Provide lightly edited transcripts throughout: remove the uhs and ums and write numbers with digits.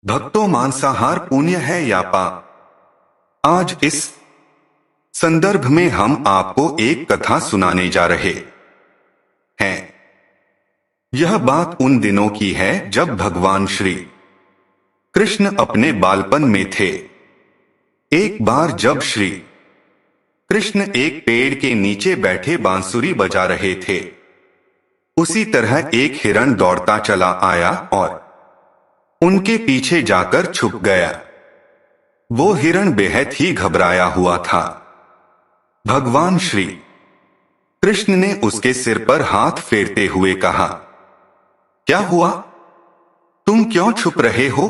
भक्तों, मांसाहार पुण्य है या पाप? आज इस संदर्भ में हम आपको एक कथा सुनाने जा रहे हैं। यह बात उन दिनों की है जब भगवान श्री कृष्ण अपने बालपन में थे। एक बार जब श्री कृष्ण एक पेड़ के नीचे बैठे बांसुरी बजा रहे थे, उसी तरह एक हिरण दौड़ता चला आया और उनके पीछे जाकर छुप गया। वो हिरण बेहद ही घबराया हुआ था। भगवान श्री कृष्ण ने उसके सिर पर हाथ फेरते हुए कहा, क्या हुआ? तुम क्यों छुप रहे हो?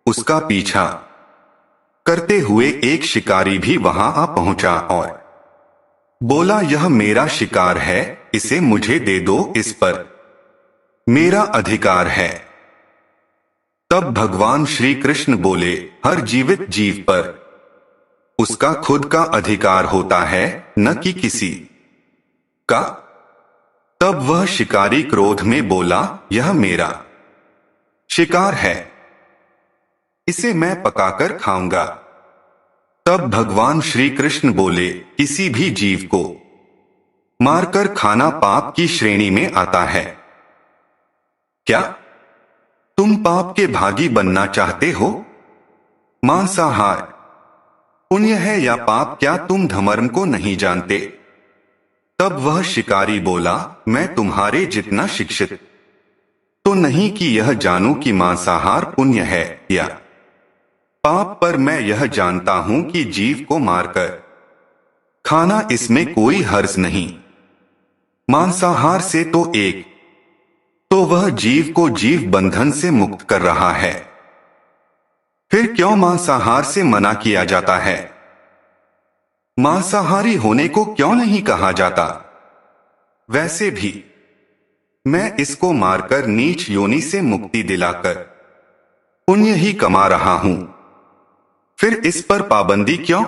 उसका पीछा करते हुए एक शिकारी भी वहां आ पहुंचा और बोला, यह मेरा शिकार है, इसे मुझे दे दो, इस पर मेरा अधिकार है। तब भगवान श्री कृष्ण बोले, हर जीवित जीव पर उसका खुद का अधिकार होता है, न कि किसी का। तब वह शिकारी क्रोध में बोला, यह मेरा शिकार है, इसे मैं पकाकर खाऊंगा। तब भगवान श्री कृष्ण बोले, किसी भी जीव को मारकर खाना पाप की श्रेणी में आता है। क्या तुम पाप के भागी बनना चाहते हो? मांसाहार पुण्य है या पाप, क्या तुम धर्म को नहीं जानते? तब वह शिकारी बोला, मैं तुम्हारे जितना शिक्षित तो नहीं कि यह जानूं कि मांसाहार पुण्य है या पाप, पर मैं यह जानता हूं कि जीव को मारकर खाना, इसमें कोई हर्ज नहीं। मांसाहार से तो वह जीव को जीव बंधन से मुक्त कर रहा है। फिर क्यों मांसाहार से मना किया जाता है? मांसाहारी होने को क्यों नहीं कहा जाता? वैसे भी मैं इसको मारकर नीच योनि से मुक्ति दिलाकर पुण्य ही कमा रहा हूं। फिर इस पर पाबंदी क्यों?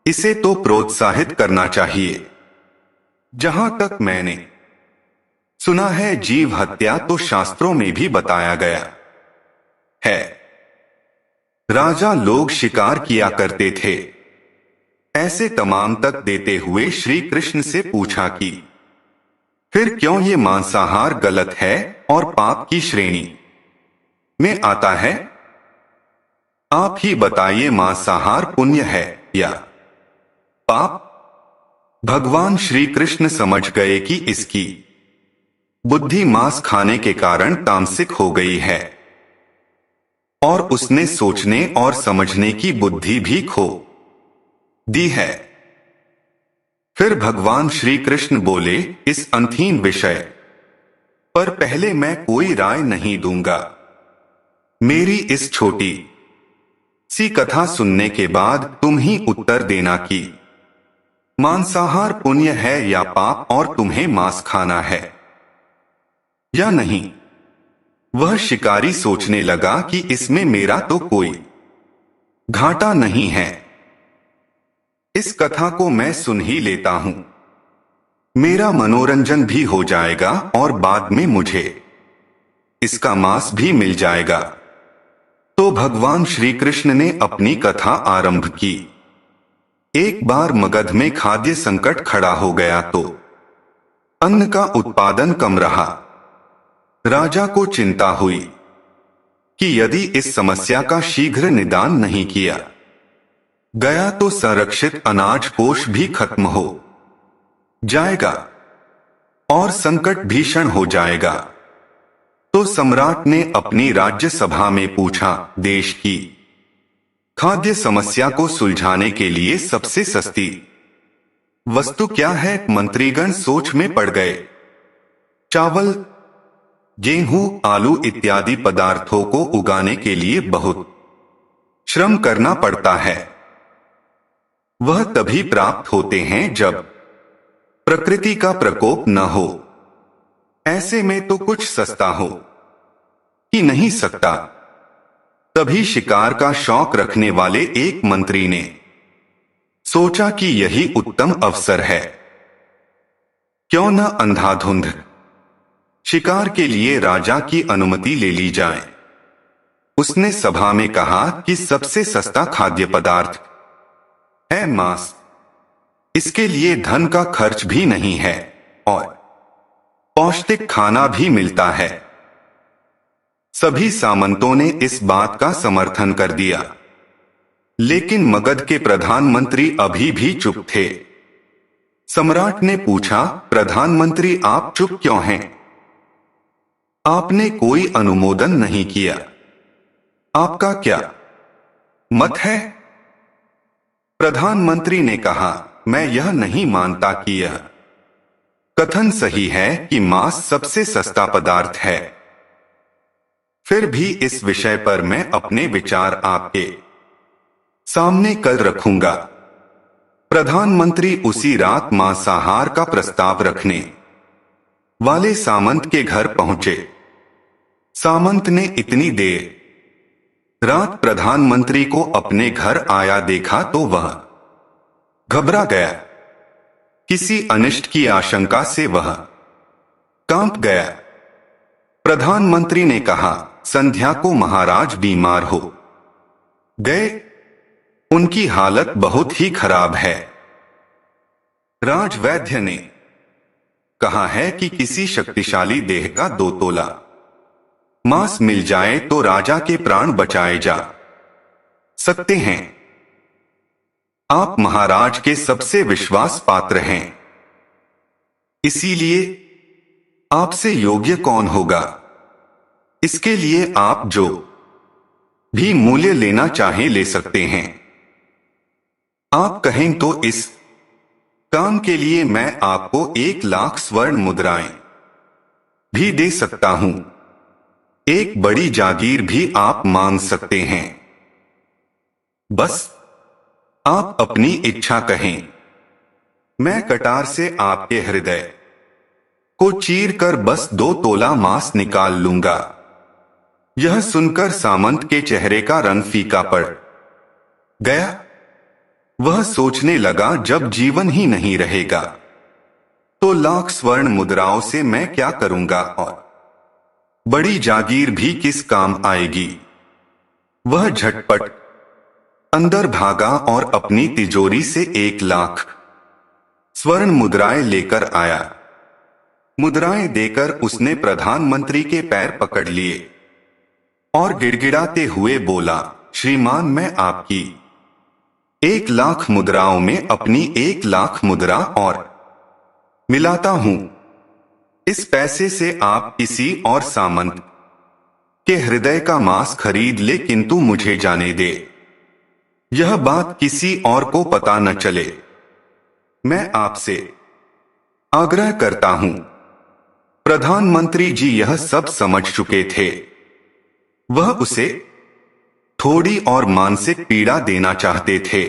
इसे तो प्रोत्साहित करना चाहिए। जहां तक मैंने सुना है, जीव हत्या तो शास्त्रों में भी बताया गया है। राजा लोग शिकार किया करते थे। ऐसे तमाम तक देते हुए श्री कृष्ण से पूछा कि फिर क्यों ये मांसाहार गलत है और पाप की श्रेणी में आता है? आप ही बताइए, मांसाहार पुण्य है या पाप? भगवान श्री कृष्ण समझ गए कि इसकी बुद्धि मांस खाने के कारण तामसिक हो गई है और उसने सोचने और समझने की बुद्धि भी खो दी है। फिर भगवान श्री कृष्ण बोले, इस अंतहीन विषय पर पहले मैं कोई राय नहीं दूंगा। मेरी इस छोटी सी कथा सुनने के बाद तुम ही उत्तर देना कि मांसाहार पुण्य है या पाप, और तुम्हें मांस खाना है या नहीं। वह शिकारी सोचने लगा कि इसमें मेरा तो कोई घाटा नहीं है, इस कथा को मैं सुन ही लेता हूं, मेरा मनोरंजन भी हो जाएगा और बाद में मुझे इसका मांस भी मिल जाएगा। तो भगवान श्री कृष्ण ने अपनी कथा आरंभ की। एक बार मगध में खाद्य संकट खड़ा हो गया तो अन्न का उत्पादन कम रहा। राजा को चिंता हुई कि यदि इस समस्या का शीघ्र निदान नहीं किया गया तो संरक्षित अनाज कोष भी खत्म हो जाएगा और संकट भीषण हो जाएगा। तो सम्राट ने अपनी राज्यसभा में पूछा, देश की खाद्य समस्या को सुलझाने के लिए सबसे सस्ती वस्तु क्या है? मंत्रीगण सोच में पड़ गए। चावल, गेहूं, आलू इत्यादि पदार्थों को उगाने के लिए बहुत श्रम करना पड़ता है। वह तभी प्राप्त होते हैं जब प्रकृति का प्रकोप न हो। ऐसे में तो कुछ सस्ता हो ही नहीं सकता। तभी शिकार का शौक रखने वाले एक मंत्री ने सोचा कि यही उत्तम अवसर है, क्यों न अंधाधुंध शिकार के लिए राजा की अनुमति ले ली जाए। उसने सभा में कहा कि सबसे सस्ता खाद्य पदार्थ है मांस। इसके लिए धन का खर्च भी नहीं है और पौष्टिक खाना भी मिलता है। सभी सामंतों ने इस बात का समर्थन कर दिया, लेकिन मगध के प्रधानमंत्री अभी भी चुप थे। सम्राट ने पूछा, प्रधानमंत्री आप चुप क्यों हैं? आपने कोई अनुमोदन नहीं किया। आपका क्या मत है? प्रधानमंत्री ने कहा, मैं यह नहीं मानता कि यह कथन सही है कि मांस सबसे सस्ता पदार्थ है। फिर भी इस विषय पर मैं अपने विचार आपके सामने कर रखूंगा। प्रधानमंत्री उसी रात मांसाहार का प्रस्ताव रखने वाले सामंत के घर पहुंचे। सामंत ने इतनी देर रात प्रधानमंत्री को अपने घर आया देखा तो वह घबरा गया। किसी अनिष्ट की आशंका से वह कांप गया। प्रधानमंत्री ने कहा, संध्या को महाराज बीमार हो गए। उनकी हालत बहुत ही खराब है। राजवैद्य ने कहा है कि किसी शक्तिशाली देह का 2 तोला मांस मिल जाए तो राजा के प्राण बचाए जा सकते हैं। आप महाराज के सबसे विश्वास पात्र हैं, इसीलिए आपसे योग्य कौन होगा? इसके लिए आप जो भी मूल्य लेना चाहें ले सकते हैं। आप कहें तो इस काम के लिए मैं आपको 1 लाख स्वर्ण मुद्राएं भी दे सकता हूं। एक बड़ी जागीर भी आप मांग सकते हैं। बस आप अपनी इच्छा कहें। मैं कटार से आपके हृदय को चीर कर बस 2 तोला मांस निकाल लूंगा। यह सुनकर सामंत के चेहरे का रंग फीका पड़ गया। वह सोचने लगा, जब जीवन ही नहीं रहेगा तो लाख स्वर्ण मुद्राओं से मैं क्या करूंगा और बड़ी जागीर भी किस काम आएगी। वह झटपट अंदर भागा और अपनी तिजोरी से 1 लाख स्वर्ण मुद्राएं लेकर आया। मुद्राएं देकर उसने प्रधानमंत्री के पैर पकड़ लिए और गिड़गिड़ाते हुए बोला, श्रीमान, मैं आपकी 1 लाख मुद्राओं में अपनी 1 लाख मुद्रा और मिलाता हूं। इस पैसे से आप किसी और सामंत के हृदय का मांस खरीद ले, किंतु मुझे जाने दे। यह बात किसी और को पता न चले। मैं आपसे आग्रह करता हूं। प्रधानमंत्री जी यह सब समझ चुके थे। वह उसे थोड़ी और मानसिक पीड़ा देना चाहते थे।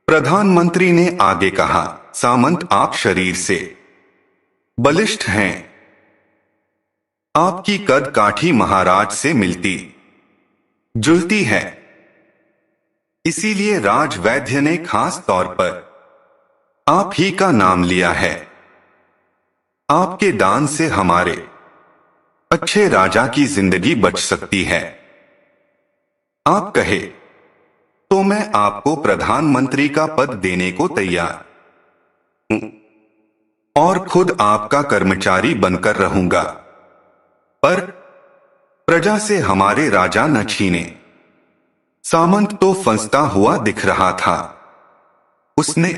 प्रधानमंत्री ने आगे कहा, सामंत, आप शरीर से बलिष्ठ हैं। आपकी कद काठी महाराज से मिलती जुलती है। इसीलिए राजवैद्य ने खास तौर पर आप ही का नाम लिया है। आपके दान से हमारे अच्छे राजा की जिंदगी बच सकती है। आप कहे तो मैं आपको प्रधानमंत्री का पद देने को तैयार हूं और खुद आपका कर्मचारी बनकर रहूंगा, पर प्रजा से हमारे राजा न छीने। सामंत तो फंसता हुआ दिख रहा था। उसने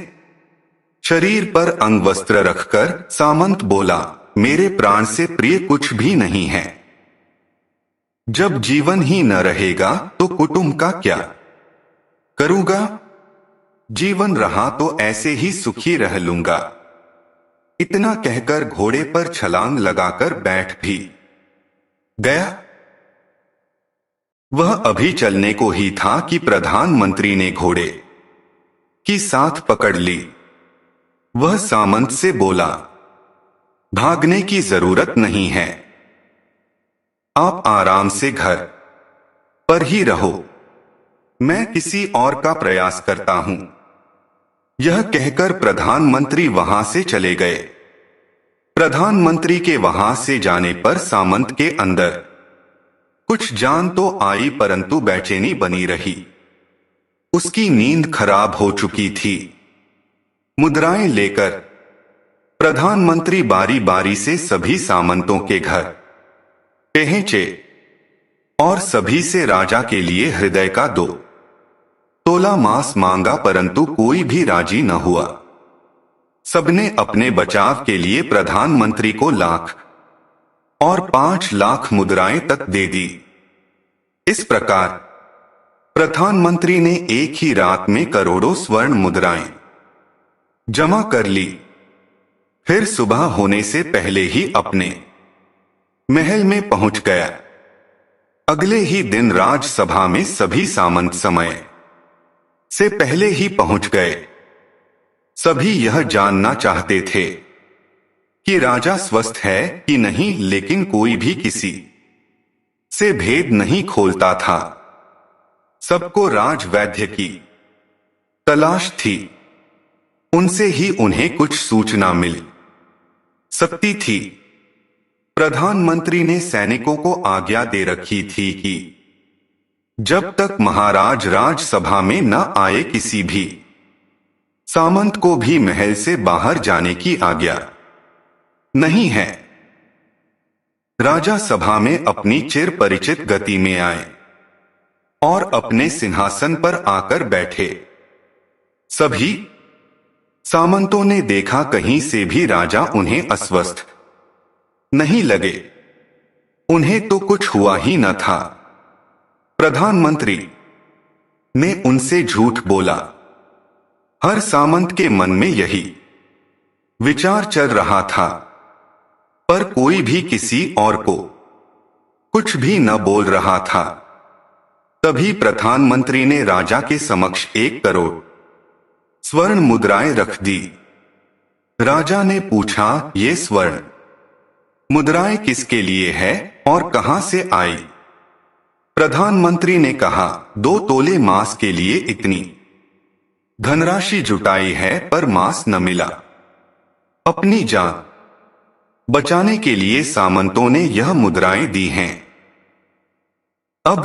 शरीर पर अंगवस्त्र रखकर सामंत बोला, मेरे प्राण से प्रिय कुछ भी नहीं है। जब जीवन ही न रहेगा तो कुटुंब का क्या करूंगा? जीवन रहा तो ऐसे ही सुखी रह लूंगा। इतना कहकर घोड़े पर छलांग लगाकर बैठ भी गया। वह अभी चलने को ही था कि प्रधानमंत्री ने घोड़े की साथ पकड़ ली। वह सामंत से बोला, भागने की जरूरत नहीं है। आप आराम से घर पर ही रहो। मैं किसी और का प्रयास करता हूं। यह कहकर प्रधानमंत्री वहां से चले गए। प्रधानमंत्री के वहां से जाने पर सामंत के अंदर कुछ जान तो आई परंतु बेचैनी बनी रही। उसकी नींद खराब हो चुकी थी। मुद्राएं लेकर प्रधानमंत्री बारी बारी से सभी सामंतों के घर पहुंचे और सभी से राजा के लिए हृदय का 2 तोला मांस मांगा, परंतु कोई भी राजी न हुआ। सबने अपने बचाव के लिए प्रधानमंत्री को 1,00,000 और 5,00,000 मुद्राएं तक दे दी। इस प्रकार प्रधानमंत्री ने एक ही रात में करोड़ों स्वर्ण मुद्राएं जमा कर ली। फिर सुबह होने से पहले ही अपने महल में पहुंच गया। अगले ही दिन राजसभा में सभी सामंत समय से पहले ही पहुंच गए। सभी यह जानना चाहते थे कि राजा स्वस्थ है कि नहीं, लेकिन कोई भी किसी से भेद नहीं खोलता था। सबको राजवैद्य की तलाश थी। उनसे ही उन्हें कुछ सूचना मिल सकती थी। प्रधानमंत्री ने सैनिकों को आज्ञा दे रखी थी कि जब तक महाराज राजसभा में न आए किसी भी सामंत को भी महल से बाहर जाने की आज्ञा नहीं है। राजा सभा में अपनी चिर परिचित गति में आए और अपने सिंहासन पर आकर बैठे। सभी सामंतों ने देखा कहीं से भी राजा उन्हें अस्वस्थ नहीं लगे। उन्हें तो कुछ हुआ ही न था। प्रधानमंत्री ने उनसे झूठ बोला। हर सामंत के मन में यही विचार चल रहा था, पर कोई भी किसी और को कुछ भी न बोल रहा था। तभी प्रधानमंत्री ने राजा के समक्ष 1 करोड़ स्वर्ण मुद्राएं रख दी। राजा ने पूछा, ये स्वर्ण मुद्राएं किसके लिए है और कहां से आई? प्रधानमंत्री ने कहा, 2 तोले मांस के लिए इतनी धनराशि जुटाई है, पर मांस न मिला। अपनी जान बचाने के लिए सामंतों ने यह मुद्राएं दी हैं। अब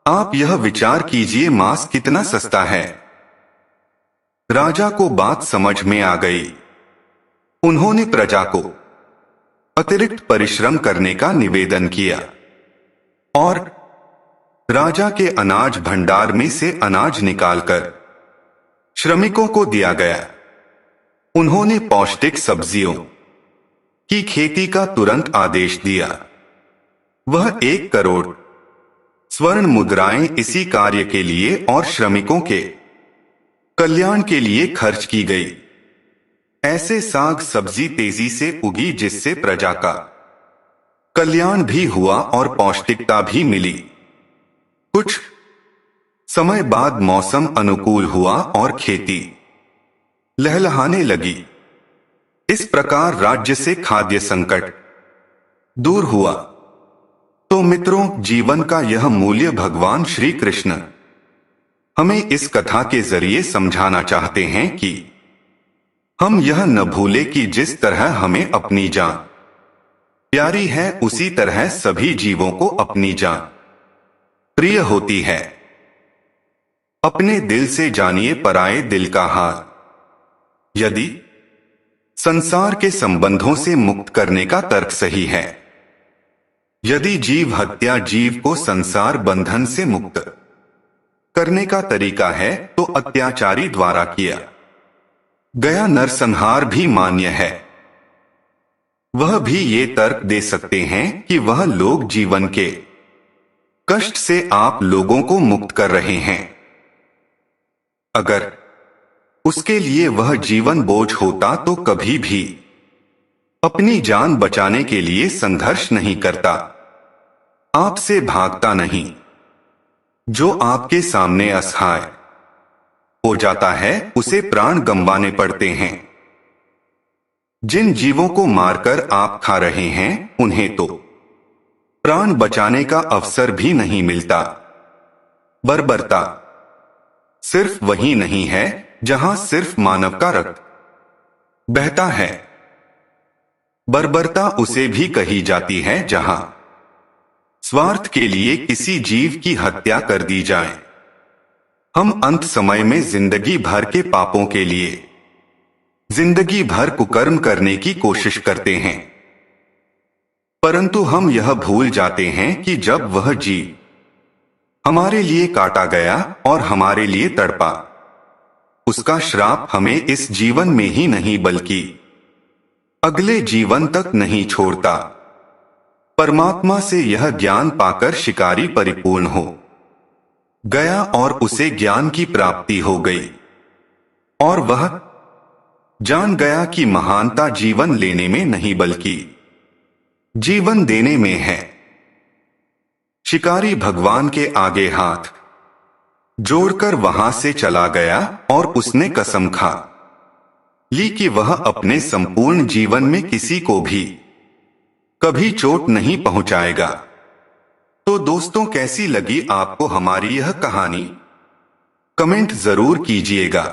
आप यह विचार कीजिए, मांस कितना सस्ता है। राजा को बात समझ में आ गई। उन्होंने प्रजा को अतिरिक्त परिश्रम करने का निवेदन किया और राजा के अनाज भंडार में से अनाज निकालकर श्रमिकों को दिया गया। उन्होंने पौष्टिक सब्जियों की खेती का तुरंत आदेश दिया। वह 1 करोड़ स्वर्ण मुद्राएं इसी कार्य के लिए और श्रमिकों के कल्याण के लिए खर्च की गई। ऐसे साग सब्जी तेजी से उगी जिससे प्रजा का कल्याण भी हुआ और पौष्टिकता भी मिली। कुछ समय बाद मौसम अनुकूल हुआ और खेती लहलहाने लगी। इस प्रकार राज्य से खाद्य संकट दूर हुआ। तो मित्रों, जीवन का यह मूल्य भगवान श्री कृष्ण हमें इस कथा के जरिए समझाना चाहते हैं कि हम यह न भूले कि जिस तरह हमें अपनी जान प्यारी है, उसी तरह सभी जीवों को अपनी जान प्रिय होती है। अपने दिल से जानिए पराये दिल का हाल। यदि संसार के संबंधों से मुक्त करने का तर्क सही है, यदि जीव हत्या जीव को संसार बंधन से मुक्त करने का तरीका है, तो अत्याचारी द्वारा किया गया नरसंहार भी मान्य है। वह भी ये तर्क दे सकते हैं कि वह लोग जीवन के कष्ट से आप लोगों को मुक्त कर रहे हैं। अगर उसके लिए वह जीवन बोझ होता तो कभी भी अपनी जान बचाने के लिए संघर्ष नहीं करता, आपसे भागता नहीं। जो आपके सामने असहाय हो जाता है, उसे प्राण गंवाने पड़ते हैं। जिन जीवों को मारकर आप खा रहे हैं, उन्हें तो प्राण बचाने का अवसर भी नहीं मिलता। बर्बरता सिर्फ वही नहीं है जहां सिर्फ मानव का रक्त बहता है। बर्बरता उसे भी कही जाती है जहां स्वार्थ के लिए किसी जीव की हत्या कर दी जाए। हम अंत समय में जिंदगी भर के पापों के लिए जिंदगी भर कुकर्म करने की कोशिश करते हैं, परंतु हम यह भूल जाते हैं कि जब वह जीव हमारे लिए काटा गया और हमारे लिए तड़पा, उसका श्राप हमें इस जीवन में ही नहीं बल्कि अगले जीवन तक नहीं छोड़ता। परमात्मा से यह ज्ञान पाकर शिकारी परिपूर्ण हो गया और उसे ज्ञान की प्राप्ति हो गई और वह जान गया कि महानता जीवन लेने में नहीं बल्कि जीवन देने में है। शिकारी भगवान के आगे हाथ जोड़कर वहां से चला गया और उसने कसम खा ली कि वह अपने संपूर्ण जीवन में किसी को भी कभी चोट नहीं पहुंचाएगा। तो दोस्तों, कैसी लगी आपको हमारी यह कहानी? कमेंट जरूर कीजिएगा।